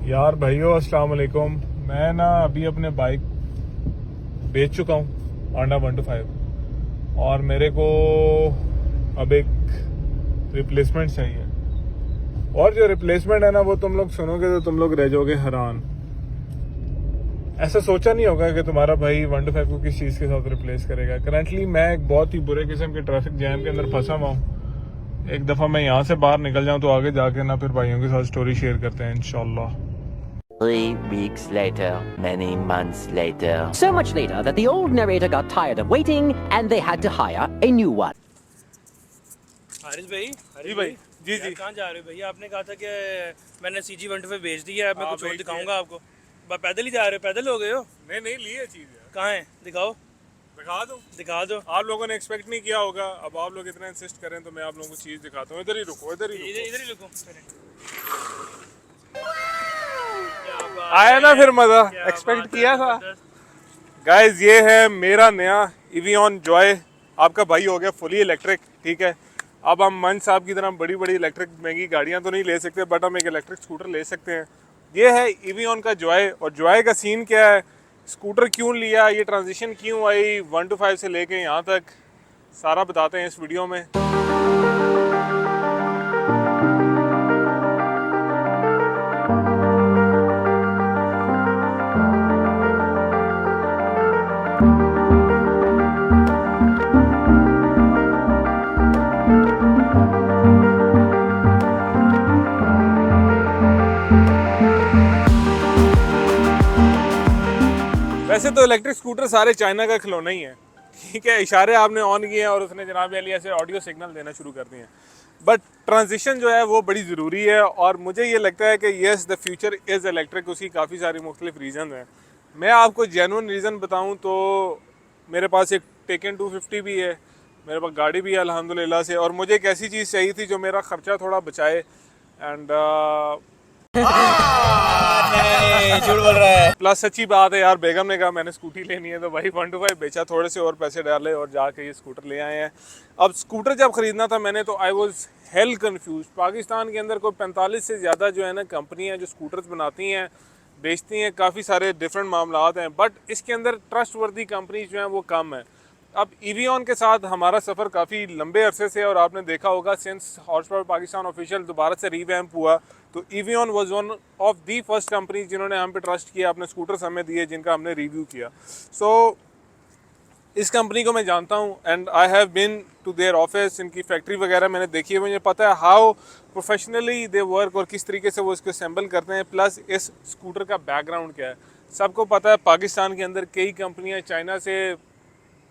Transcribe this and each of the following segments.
यार भाइयों अस्सलाम वालेकुम। मैं ना अभी अपने बाइक बेच चुका हूँ होंडा 125 और मेरे को अब एक रिप्लेसमेंट चाहिए। और जो रिप्लेसमेंट है ना वो तुम लोग सुनोगे तो तुम लोग रह जाओगे हैरान। ऐसा सोचा नहीं होगा कि तुम्हारा भाई 125 को किस चीज़ के साथ रिप्लेस करेगा। करंटली मैं एक बहुत ही बुरे किस्म के ट्रैफिक जैम के अंदर फंसा हुआ हूँ। एक दफ़ा मैं यहाँ से बाहर निकल जाऊँ तो आगे जाके ना फिर भाइयों के साथ स्टोरी शेयर करते हैं इंशाल्लाह। 3 weeks later, many months later. So much later that the old narrator got tired of waiting and they had to hire a new one. Haris भाई जी भाई, जी यार जी। कहाँ जा रहे हो भैया? आपने कहा था कि मैंने CG 125 बेच दी है, अब मैं हाँ, कुछ और बेच दिखाऊंगा आपको। पैदल ही जा रहे हो? पैदल हो गए हो? नहीं ली है चीज़ यार, कहाँ है? दिखाओ दिखा दो। दो। आप लोगों ने एक्सपेक्ट नहीं किया होगा, अब आप लोग इतना इंसिस्ट करें तो मैं आप लोगों को चीज़ दिखाता हूँ। इधर ही रुको। इधर इधर ही रुको। आया ना फिर मजा, क्या एक्सपेक्ट बात है, किया था। जबरदस्त। गाइज ये है मेरा नया इवियन जॉय। आपका भाई हो गया फुली इलेक्ट्रिक, ठीक है। अब हम मंच साहब की तरह बड़ी बड़ी इलेक्ट्रिक महंगी गाड़ियां तो नहीं ले सकते, बट हम एक इलेक्ट्रिक स्कूटर ले सकते हैं। ये है इवियन का जॉय। और जॉय का सीन क्या है, स्कूटर क्यों लिया, ये ट्रांजिशन क्यों आई 125 से लेके यहाँ तक, सारा बताते हैं इस वीडियो में। वैसे तो इलेक्ट्रिक स्कूटर सारे चाइना का खिलौना ही है, ठीक है। इशारे आपने ऑन किए हैं और उसने जनाब अली ऐसे ऑडियो सिग्नल देना शुरू कर दिए हैं। बट ट्रांजिशन जो है वो बड़ी ज़रूरी है और मुझे ये लगता है कि yes the future is electric. उसकी काफ़ी सारी मुख्तलिफ रीज़न हैं। मैं आपको जेन्युइन रीज़न बताऊँ तो मेरे पास एक टेकन 250 भी है, मेरे पास गाड़ी भी है अल्हम्दुलिल्लाह से। और मुझे एक ऐसी चीज़ चाहिए थी जो मेरा ख़र्चा थोड़ा बचाए। एंड झूठ बोल रहा है। प्लस सच्ची बात है यार, बेगम ने कहा मैंने स्कूटी लेनी है तो भाई 125 बेचा, थोड़े से और पैसे डाले और जाके ये स्कूटर ले आए हैं। अब स्कूटर जब ख़रीदना था मैंने तो I was hello confuse. Pakistan के अंदर कोई 45 से ज़्यादा जो है ना कंपनियां जो स्कूटर्स बनाती हैं, बेचती हैं, काफ़ी सारे डिफरेंट मामलात हैं, बट इसके अंदर ट्रस्ट वर्दी कंपनीज जो हैं वो कम है। अब इवियन के साथ हमारा सफ़र काफ़ी लंबे अरसे से, और आपने देखा होगा since horsepower Pakistan official दोबारा से रीवैम्प हुआ तो Evian was one of the first company जिन्होंने हम पे ट्रस्ट किया, अपने स्कूटर्स हमें दिए जिनका हमने रिव्यू किया। सो इस कंपनी को मैं जानता हूँ and I have been to their office. इनकी फैक्ट्री वगैरह मैंने देखी है, मुझे पता है हाउ प्रोफेशनली दे वर्क और किस तरीके से वो इसको असेंबल करते हैं। प्लस इस स्कूटर का बैकग्राउंड क्या है सबको पता है। पाकिस्तान के अंदर कई कंपनियाँ चाइना से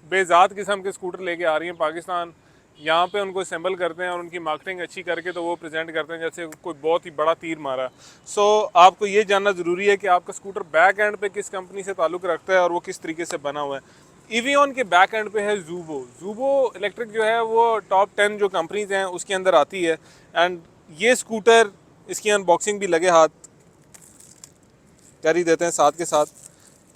बेजात किस्म के स्कूटर लेके आ रही हैं पाकिस्तान, यहाँ पे उनको असेंबल करते हैं और उनकी मार्केटिंग अच्छी करके तो वो प्रेजेंट करते हैं जैसे कोई बहुत ही बड़ा तीर मारा। सो आपको ये जानना ज़रूरी है कि आपका स्कूटर बैक एंड पे किस कंपनी से ताल्लुक़ रखता है और वो किस तरीके से बना हुआ है। इवियन के बैक एंड पे है ज़ूबो इलेक्ट्रिक जो है वो टॉप 10 जो कंपनीज हैं उसके अंदर आती है। एंड ये स्कूटर, इसकी अनबॉक्सिंग भी लगे हाथ कर ही देते हैं साथ के साथ,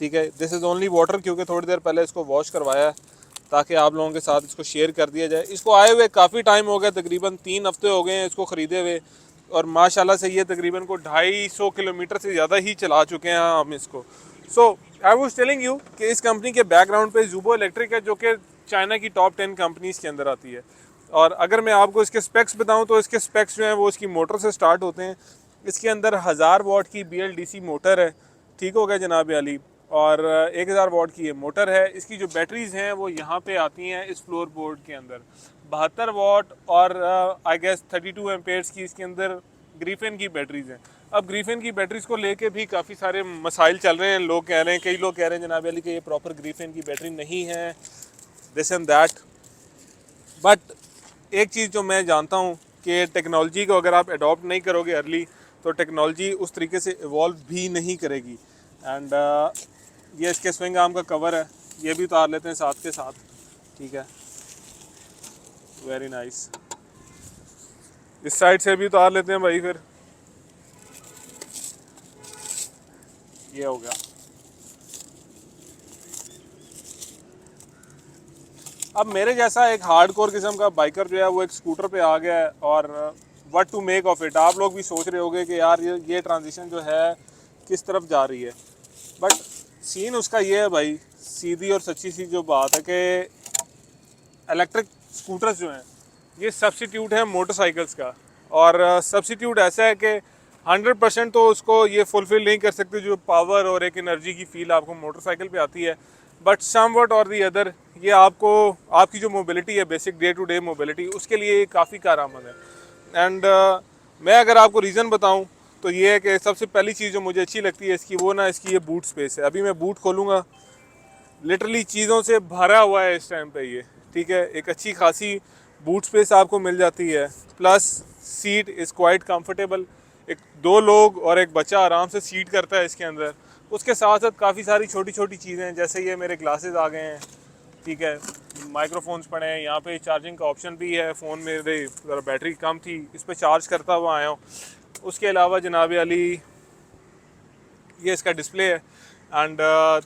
ठीक है। दिस इज़ ओनली वाटर, क्योंकि थोड़ी देर पहले इसको वॉश करवाया है ताकि आप लोगों के साथ इसको शेयर कर दिया जाए। इसको आए हुए काफ़ी टाइम हो गया, तकरीबन 3 हफ्ते हो गए हैं इसको ख़रीदे हुए, और माशाल्लाह से ये तकरीबन को 250 किलोमीटर से ज़्यादा ही चला चुके हैं हम इसको। सो आई वाज टेलिंग यू कि इस कंपनी के बैकग्राउंड पे ज़ूबो इलेक्ट्रिक है जो कि चाइना की टॉप 10 कंपनीज़ के अंदर आती है। और अगर मैं आपको इसके स्पेक्स बताऊँ तो इसके स्पेक्स जो हैं वो इसकी मोटर से स्टार्ट होते हैं। इसके अंदर 1000 वाट की BLDC मोटर है, ठीक हो गया जनाब अली, और 1000 वाट की ये मोटर है। इसकी जो बैटरीज़ हैं वो यहाँ पे आती हैं इस फ्लोर बोर्ड के अंदर 72 वाट और आई गेस 32 एम्पेयर्स की इसके अंदर ग्रीफेन की बैटरीज़ हैं। अब ग्रीफेन की बैटरीज़ को लेके भी काफ़ी सारे मसाइल चल रहे हैं। लोग कह रहे हैं, कई लोग कह रहे हैं जनाब अली कि ये प्रॉपर ग्रीफेन की बैटरी नहीं है, दिस एंड दैट। बट एक चीज़ जो मैं जानता हूँ कि टेक्नोलॉजी को अगर आप अडॉप्ट नहीं करोगे अर्ली तो टेक्नोलॉजी उस तरीके से इवॉल्व भी नहीं करेगी। एंड ये इसके स्विंग आर्म का कवर है, ये भी उतार लेते हैं साथ के साथ, ठीक है। Very nice. इस साइड से भी उतार लेते हैं भाई, फिर ये हो गया। अब मेरे जैसा एक हार्डकोर किस्म का बाइकर जो है वो एक स्कूटर पे आ गया है और what to make of it. आप लोग भी सोच रहे होगे कि यार ये ट्रांजिशन जो है किस तरफ जा रही है, बट सीन उसका ये है भाई, सीधी और सच्ची सी जो बात है कि इलेक्ट्रिक स्कूटर्स जो हैं ये सब्स्टिट्यूट है मोटरसाइकिल्स का, और सब्स्टिट्यूट ऐसा है कि 100% तो उसको ये फुलफिल नहीं कर सकते जो पावर और एक एनर्जी की फील आपको मोटरसाइकिल पे आती है, बट समवट और दी अदर ये आपको आपकी जो मोबिलिटी है, basic day to day mobility, उसके लिए काफ़ी कारआमद है। एंड मैं अगर आपको रीज़न बताऊं तो ये है कि सबसे पहली चीज़ जो मुझे अच्छी लगती है इसकी, वो ना इसकी ये बूट स्पेस है। अभी मैं बूट खोलूँगा, लिटरली चीज़ों से भरा हुआ है इस टाइम पे ये, ठीक है। एक अच्छी खासी बूट स्पेस आपको मिल जाती है, plus seat is quite comfortable. एक 2 लोग और एक बच्चा आराम से सीट करता है इसके अंदर। उसके साथ साथ काफ़ी सारी छोटी छोटी चीज़ें, जैसे ये मेरे ग्लासेस आ गए हैं, ठीक है, माइक्रोफोन्स पड़े हैं, यहाँ पे चार्जिंग का ऑप्शन भी है। फ़ोन मेरे ज़रा बैटरी कम थी, इस पर चार्ज करता हुआ आया हूँ। उसके अलावा जनाब अली ये इसका डिस्प्ले है, एंड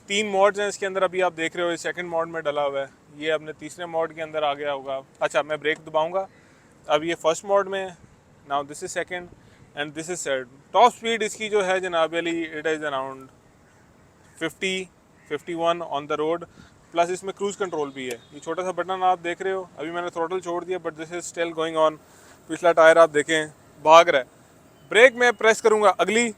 3 मोड्स हैं इसके अंदर। अभी आप देख रहे हो ये सेकंड मोड में डला हुआ है, ये अपने तीसरे मोड के अंदर आ गया होगा। अच्छा, मैं ब्रेक दबाऊंगा, अब ये फर्स्ट मोड में है, now this is second and this is third. Top speed इसकी जो है जनाब Ali it is around 50-51 on the road, plus इसमें क्रूज़ कंट्रोल भी है। ये छोटा सा बटन आप देख रहे हो, अभी मैंने थ्रोटल छोड़ दिया but this is still going on. पिछला टायर आप देखें भाग रहा है। ब्रेक मैं प्रेस करूँगा अगली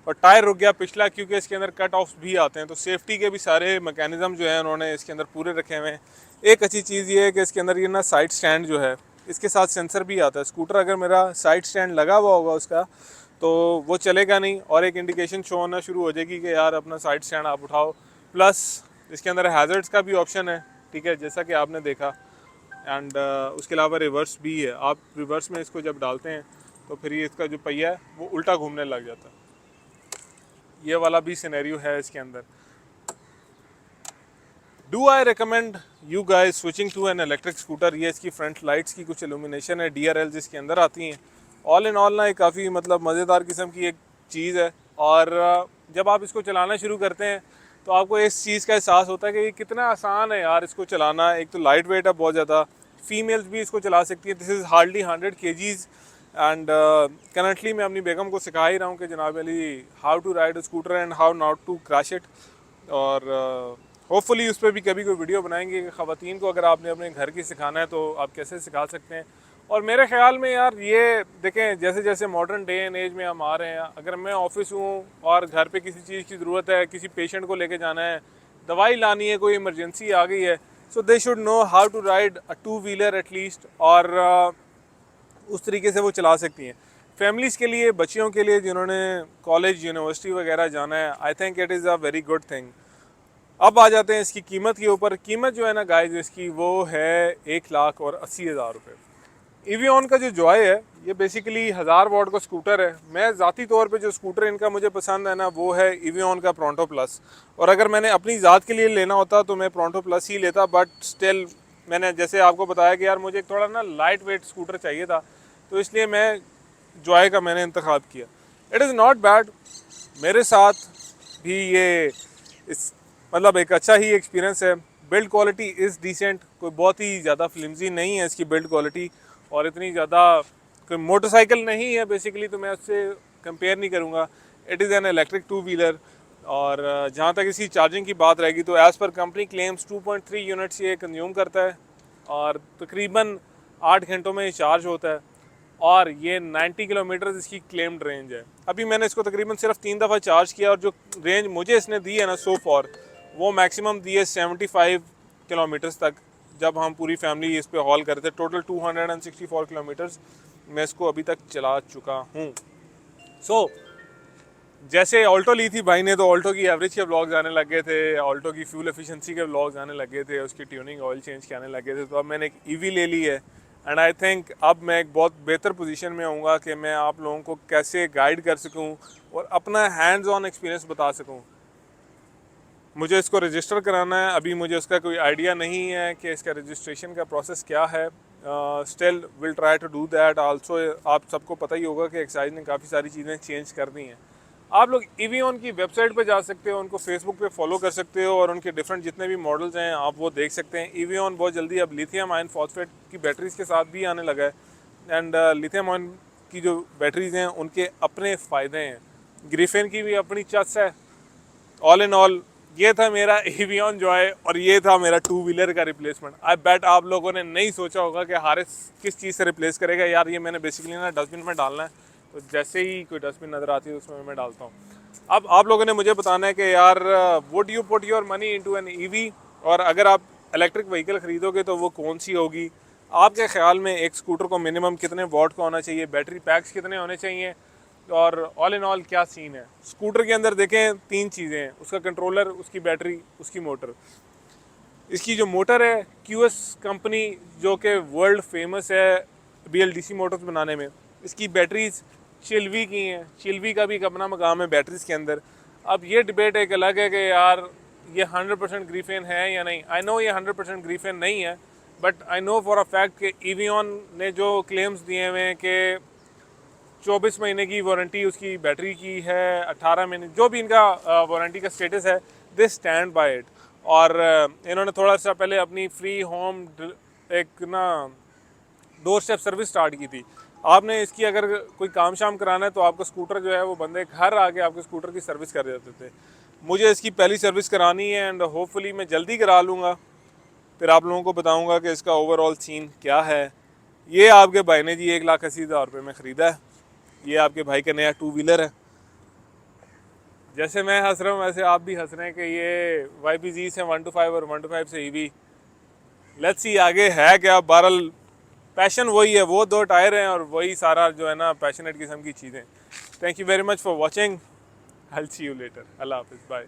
और टायर रुक गया पिछला, क्योंकि इसके अंदर कट ऑफ्स भी आते हैं, तो सेफ्टी के भी सारे मैकेनिज़्म जो है उन्होंने इसके अंदर पूरे रखे हुए हैं। एक अच्छी चीज़ ये है कि इसके अंदर ये ना साइड स्टैंड जो है इसके साथ सेंसर भी आता है। स्कूटर अगर मेरा साइड स्टैंड लगा हुआ होगा उसका तो वो चलेगा नहीं, और एक इंडिकेशन शो होना शुरू हो जाएगी कि यार अपना साइड स्टैंड आप उठाओ। प्लस इसके अंदर हैज़र्ड्स का भी ऑप्शन है, ठीक है, जैसा कि आपने देखा। एंड उसके अलावा रिवर्स भी है। आप रिवर्स में इसको जब डालते हैं तो फिर ये इसका जो पहिया है वो उल्टा घूमने लग जाता है। ये वाला भी सिनेरियो है इसके अंदर। Do I recommend you guys switching to an electric scooter. ये इसकी फ्रंट लाइट्स की कुछ इल्यूमिनेशन है, DRL जिसके अंदर आती हैं। ऑल इन ऑल ना ये काफ़ी मतलब मज़ेदार किस्म की एक चीज़ है, और जब आप इसको चलाना शुरू करते हैं तो आपको इस चीज़ का एहसास होता है कि ये कितना आसान है यार इसको चलाना। एक तो लाइट वेट है बहुत ज़्यादा, फीमेल्स भी इसको चला सकती है। This is hardly 100 kgs and currently मैं अपनी बेगम को सिखा ही रहा हूँ कि जनाब Ali how to ride a scooter and how not to crash it. और होपफुली उस पर भी कभी कोई वीडियो बनाएंगे कि ख़वातीन को अगर आपने अपने घर की सिखाना है तो आप कैसे सिखा सकते हैं। और मेरे ख्याल में यार ये देखें, जैसे जैसे मॉडर्न डे एंड एज में हम आ रहे हैं, अगर मैं ऑफिस हूँ और घर पे किसी चीज़ की ज़रूरत है, किसी पेशेंट को लेके जाना है, दवाई लानी है, कोई इमरजेंसी आ गई है, so they should know how to ride a 2-wheeler at least, और उस तरीके से वो चला सकती हैं। फैमिलीज़ के लिए, बच्चियों के लिए जिन्होंने कॉलेज यूनिवर्सिटी वगैरह जाना है, I think it is a very good thing. अब आ जाते हैं इसकी कीमत के ऊपर। कीमत जो है ना गाइस इसकी वो है 1,80,000 रुपये। एवियन का जो जॉय है ये बेसिकली 1000 वॉट का स्कूटर है। मैं ज़ाती तौर पे जो स्कूटर इनका मुझे पसंद है ना वो है एवियन का प्रोंटो प्लस, और अगर मैंने अपनी ज़ात के लिए लेना होता तो मैं प्रोंटो प्लस ही लेता, बट स्टिल मैंने जैसे आपको बताया कि यार मुझे एक थोड़ा ना लाइट वेट स्कूटर चाहिए था, तो इसलिए मैं जॉय का मैंने इंतखाब किया। इट इज़ नॉट बैड, मेरे साथ भी ये इस मतलब एक अच्छा ही एक्सपीरियंस है। बिल्ड क्वालिटी इज़ डिसेंट, कोई बहुत ही ज़्यादा फ्लिमजी नहीं है इसकी बिल्ड क्वालिटी, और इतनी ज़्यादा कोई मोटरसाइकिल नहीं है बेसिकली, तो मैं उससे कंपेयर नहीं करूँगा। It is an electric 2-wheeler। और जहाँ तक इसकी चार्जिंग की बात रहेगी तो as per company claims 2.3 units ये कंज्यूम करता है, और तकरीबन 8 घंटों में चार्ज होता है, और ये 90 किलोमीटर इसकी क्लेम्ड रेंज है। अभी मैंने इसको तकरीबन सिर्फ 3 दफ़ा चार्ज किया, और जो रेंज मुझे इसने दी है ना सो फॉर, वो मैक्सिमम दी है 75 किलोमीटर्स तक, जब हम पूरी फैमिली इस पे हॉल करते थे। टोटल 264 किलोमीटर्स मैं इसको अभी तक चला चुका हूँ। सो जैसे ऑल्टो ली थी भाई ने, तो ऑल्टो की एवरेज के व्लॉग्स आने लगे थे, ऑल्टो की फ्यूल एफिशिएंसी के व्लॉग्स आने लगे थे, उसकी ट्यूनिंग ऑयल चेंज के आने लगे थे। तो अब मैंने एक ईवी ले ली है, एंड आई थिंक अब मैं एक बहुत बेहतर पोजीशन में आऊँगा कि मैं आप लोगों को कैसे गाइड कर सकूँ और अपना हैंड्स ऑन एक्सपीरियंस बता सकूँ। मुझे इसको रजिस्टर कराना है, अभी मुझे उसका कोई आइडिया नहीं है कि इसका रजिस्ट्रेशन का प्रोसेस क्या है। Still will try to do that also. आप सबको पता ही होगा कि एक्साइज ने काफ़ी सारी चीज़ें चेंज कर दी हैं। आप लोग एवियन की वेबसाइट पे जा सकते हो, उनको फेसबुक पे फॉलो कर सकते हो, और उनके डिफरेंट जितने भी मॉडल्स हैं आप वो देख सकते हैं। एवियन बहुत जल्दी अब लिथियम आयन फॉस्फेट की बैटरीज के साथ भी आने लगा है, एंड लिथियम आयन की जो बैटरीज हैं उनके अपने फ़ायदे हैं, ग्रिफिन की भी अपनी चस है। ऑल इन ऑल ये था मेरा एवियन जॉय और ये था मेरा टू व्हीलर का रिप्लेसमेंट। आई बेट आप लोगों ने नहीं सोचा होगा कि हारिस किस चीज़ से रिप्लेस करेगा। यार ये मैंने बेसिकली ना डस्टबिन में डालना है, तो जैसे ही कोई डस्टबिन नज़र आती है उसमें मैं डालता हूँ। अब आप लोगों ने मुझे बताना है कि यार would you put your money into an EV, और अगर आप इलेक्ट्रिक व्हीकल ख़रीदोगे तो वो कौन सी होगी। आपके ख्याल में एक स्कूटर को मिनिमम कितने वॉट का होना चाहिए, बैटरी पैक्स कितने होने चाहिए, और ऑल इन ऑल क्या सीन है। स्कूटर के अंदर देखें 3 चीज़ें हैं, उसका कंट्रोलर, उसकी बैटरी, उसकी मोटर। इसकी जो मोटर है QS कंपनी जो कि वर्ल्ड फेमस है BLDC मोटर्स बनाने में, इसकी बैटरीज चिल्वी की हैं। चिल्वी का भी एक अपना मकाम है बैटरीज के अंदर। अब ये डिबेट एक अलग है कि यार ये 100% ग्रिफिन है या नहीं। आई नो ये 100% ग्रिफिन नहीं है, but I know for a fact कि एवियन ने जो क्लेम्स दिए हुए हैं कि 24 महीने की वारंटी उसकी बैटरी की है, 18 महीने जो भी इनका वारंटी का स्टेटस है, दे स्टैंड बाय इट। और इन्होंने थोड़ा सा पहले अपनी फ्री होम एक ना डोर स्टेप सर्विस स्टार्ट की थी। आपने इसकी अगर कोई काम शाम कराना है तो आपका स्कूटर जो है वो बंदे घर आके आपके स्कूटर की सर्विस कर देते थे। मुझे इसकी पहली सर्विस करानी है एंड होपफुली मैं जल्दी करा लूँगा, फिर आप लोगों को बताऊँगा कि इसका ओवरऑल सीन क्या है। ये आपके भाई ने जी 1,80,000 रुपये में ख़रीदा है। ये आपके भाई का नया टू व्हीलर है। जैसे मैं हंस रहा हूँ वैसे आप भी हंस रहे हैं कि ये YPZ से 125 और 125 से EV। लेट्स सी आगे है क्या। बहरहाल पैशन वही है, वो 2 टायर हैं और वही सारा जो है ना पैशनेट किस्म की चीज़ें। Thank you very much for watching. I will see you later. Allah हाफिज़, बाय।